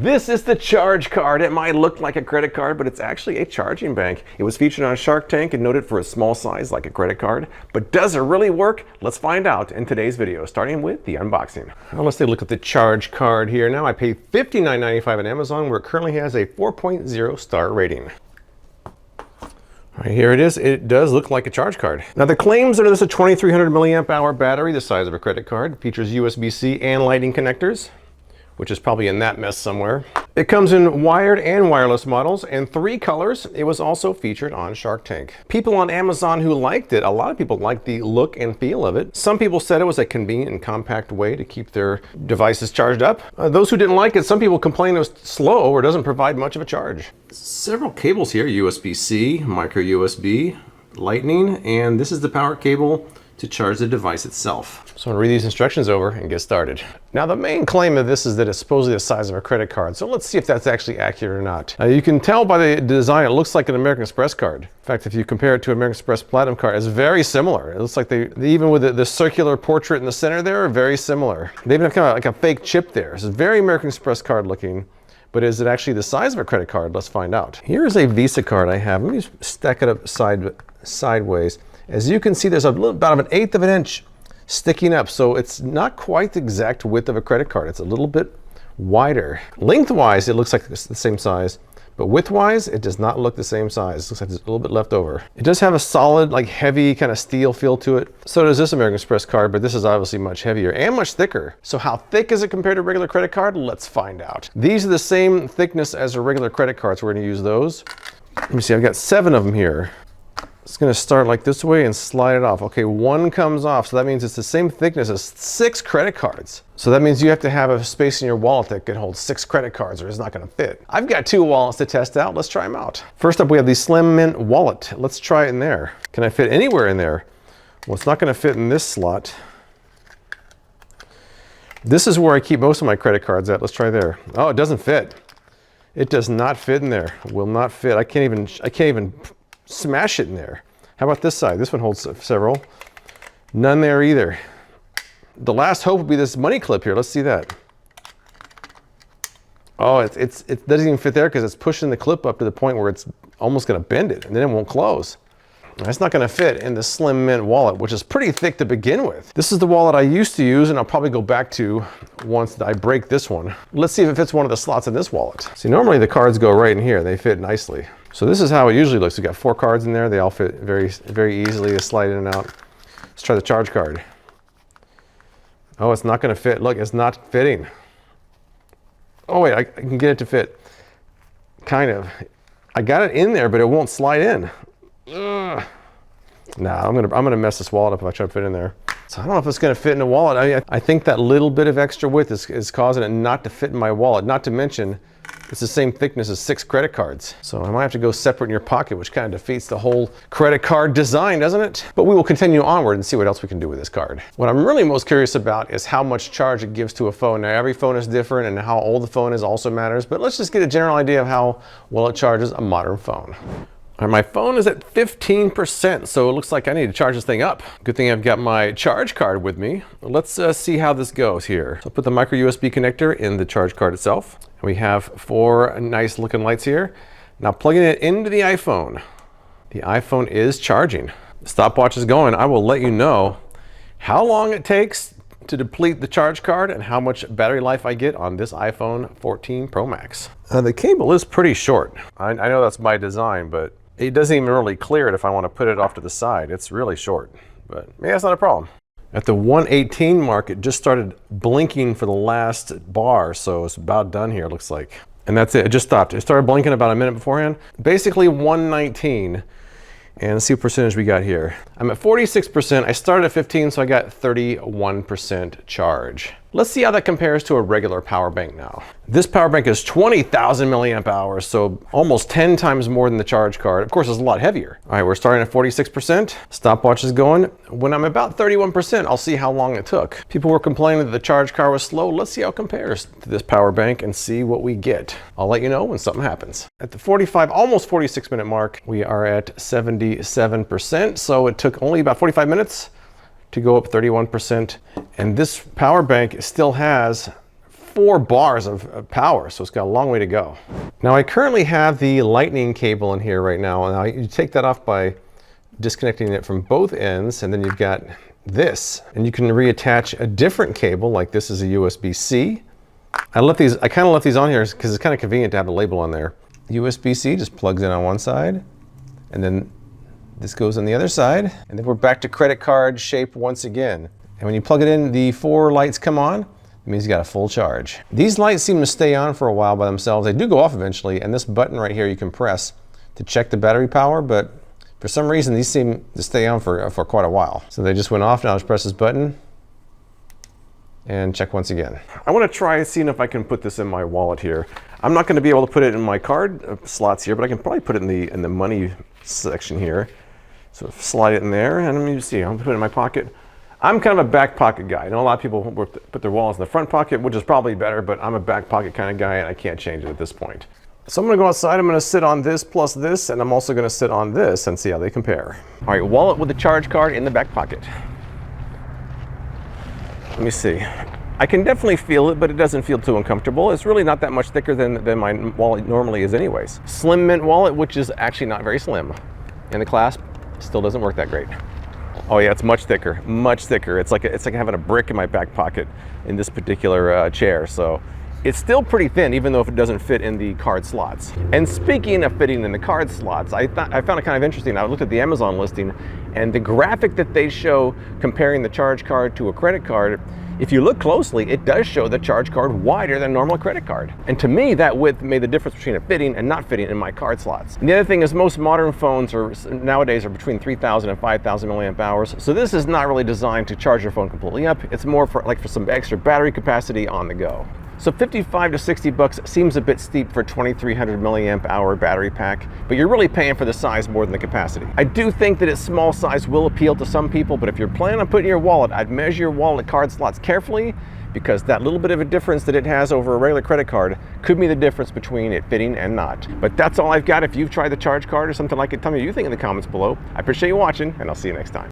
This is the ChargeCard. It might look like a credit card, but it's actually a charging bank. It was featured on Shark Tank and noted for a small size like a credit card. But does it really work? Let's find out in today's video, starting with the unboxing. Now let's take a look at the ChargeCard here. Now I paid $59.95 on Amazon, where it currently has a 4.0 star rating. Right, here it is. It does look like a charge card. Now the claims are this is a 2300 milliamp hour battery, the size of a credit card. It features USB-C and Lightning connectors, which is probably in that mess somewhere. It comes in wired and wireless models and 3 colors. It was also featured on Shark Tank. People on Amazon who liked it, a lot of people liked the look and feel of it. Some people said it was a convenient and compact way to keep their devices charged up. Those who didn't like it, some people complained it was slow or doesn't provide much of a charge. Several cables here, USB-C, micro USB, Lightning, and this is the power cable to charge the device itself. So I'm gonna read these instructions over and get started. Now the main claim of this is that it's supposedly the size of a credit card. So let's see if that's actually accurate or not. You can tell by the design, it looks like an American Express card. In fact, if you compare it to American Express Platinum card, it's very similar. It looks like they even with the circular portrait in the center there, are very similar. They even have kind of like a fake chip there. It's very American Express card looking. But is it actually the size of a credit card? Let's find out. Here's a Visa card I have. Let me stack it up sideways. As you can see, there's about an 1/8 of an inch sticking up, so it's not quite the exact width of a credit card. It's a little bit wider. Lengthwise, it looks like it's the same size, but widthwise, it does not look the same size. It looks like there's a little bit left over. It does have a solid, like heavy kind of steel feel to it. So does this American Express card, but this is obviously much heavier and much thicker. So how thick is it compared to a regular credit card? Let's find out. These are the same thickness as a regular credit card, so we're gonna use those. Let me see, I've got 7 of them here. It's gonna start like this way and slide it off. Okay, 1 comes off, so that means it's the same thickness as 6 credit cards. So that means you have to have a space in your wallet that can hold 6 credit cards or it's not gonna fit. I've got 2 wallets to test out. Let's try them out. First up, we have the Slim Mint wallet. Let's try it in there. Can I fit anywhere in there? Well, it's not gonna fit in this slot. This is where I keep most of my credit cards at. Let's try there. Oh, it doesn't fit. It does not fit in there. Will not fit. I can't even smash it in there. How about this side? This one holds several. None there either. The last hope would be this money clip here. Let's see that. Oh, it doesn't even fit there because it's pushing the clip up to the point where it's almost gonna bend it and then it won't close. That's not gonna fit in the Slim Mint wallet, which is pretty thick to begin with. This is the wallet I used to use and I'll probably go back to once I break this one. Let's see if it fits one of the slots in this wallet. See, normally the cards go right in here. They fit nicely. So this is how it usually looks. We've got 4 cards in there. They all fit very, very easily to slide in and out. Let's try the charge card. Oh, it's not gonna fit. Look, it's not fitting. Oh wait, I can get it to fit. Kind of. I got it in there, but it won't slide in. Ugh. Nah, I'm gonna mess this wallet up if I try to fit in there. So I don't know if it's gonna fit in the wallet. I think that little bit of extra width is causing it not to fit in my wallet. Not to mention, it's the same thickness as 6 credit cards. So I might have to go separate in your pocket, which kind of defeats the whole credit card design, doesn't it? But we will continue onward and see what else we can do with this card. What I'm really most curious about is how much charge it gives to a phone. Now every phone is different and how old the phone is also matters, but let's just get a general idea of how well it charges a modern phone. All right, my phone is at 15%, so it looks like I need to charge this thing up. Good thing I've got my charge card with me. Let's see how this goes here. So I'll put the micro USB connector in the charge card itself. We have 4 nice looking lights here. Now plugging it into the iPhone. The iPhone is charging. The stopwatch is going. I will let you know how long it takes to deplete the charge card and how much battery life I get on this iPhone 14 Pro Max. The cable is pretty short. I know that's by design, but it doesn't even really clear it if I want to put it off to the side. It's really short, but maybe that's not a problem. At the 118 mark, it just started blinking for the last bar, so it's about done here, it looks like. And that's it, it just stopped. It started blinking about a minute beforehand. Basically 119, and let's see what percentage we got here. I'm at 46%, I started at 15, so I got 31% charge. Let's see how that compares to a regular power bank now. This power bank is 20,000 milliamp hours, so almost 10 times more than the charge card. Of course, it's a lot heavier. All right, we're starting at 46%. Stopwatch is going. When I'm about 31%, I'll see how long it took. People were complaining that the charge card was slow. Let's see how it compares to this power bank and see what we get. I'll let you know when something happens. At the 45, almost 46 minute mark, we are at 77%, so it took only about 45 minutes to go up 31%. And this power bank still has 4 bars of power, so it's got a long way to go. Now I currently have the lightning cable in here right now, and you take that off by disconnecting it from both ends, and then you've got this, and you can reattach a different cable, like this is a USB-C. I kind of left these on here because it's kind of convenient to have the label on there. USB-C just plugs in on one side, and then this goes on the other side, and then we're back to credit card shape once again. And when you plug it in, the 4 lights come on. It means you got a full charge. These lights seem to stay on for a while by themselves. They do go off eventually, and this button right here you can press to check the battery power, but for some reason these seem to stay on for quite a while. So they just went off. Now I'll just press this button and check once again. I want to try seeing if I can put this in my wallet here. I'm not going to be able to put it in my card slots here, but I can probably put it in the money section here. So slide it in there, and let me see, I'll put it in my pocket. I'm kind of a back pocket guy. I know a lot of people put their wallets in the front pocket, which is probably better, but I'm a back pocket kind of guy, and I can't change it at this point. So I'm gonna go outside, I'm gonna sit on this plus this, and I'm also gonna sit on this and see how they compare. All right, wallet with the charge card in the back pocket. Let me see. I can definitely feel it, but it doesn't feel too uncomfortable. It's really not that much thicker than my wallet normally is anyways. Slim mint wallet, which is actually not very slim. And the clasp still doesn't work that great. Oh yeah, it's much thicker, much thicker. It's like having a brick in my back pocket in this particular chair. So it's still pretty thin, even though if it doesn't fit in the card slots. And speaking of fitting in the card slots, I found it kind of interesting. I looked at the Amazon listing, and the graphic that they show comparing the charge card to a credit card, if you look closely, it does show the charge card wider than a normal credit card. And to me, that width made the difference between it fitting and not fitting in my card slots. And the other thing is most modern phones nowadays are between 3,000 and 5,000 milliamp hours. So this is not really designed to charge your phone completely up. It's more for some extra battery capacity on the go. So 55 to 60 bucks seems a bit steep for a 2300 milliamp hour battery pack, but you're really paying for the size more than the capacity. I do think that its small size will appeal to some people, but if you're planning on putting your wallet, I'd measure your wallet card slots carefully, because that little bit of a difference that it has over a regular credit card could be the difference between it fitting and not. But that's all I've got. If you've tried the charge card or something like it, tell me what you think in the comments below. I appreciate you watching, and I'll see you next time.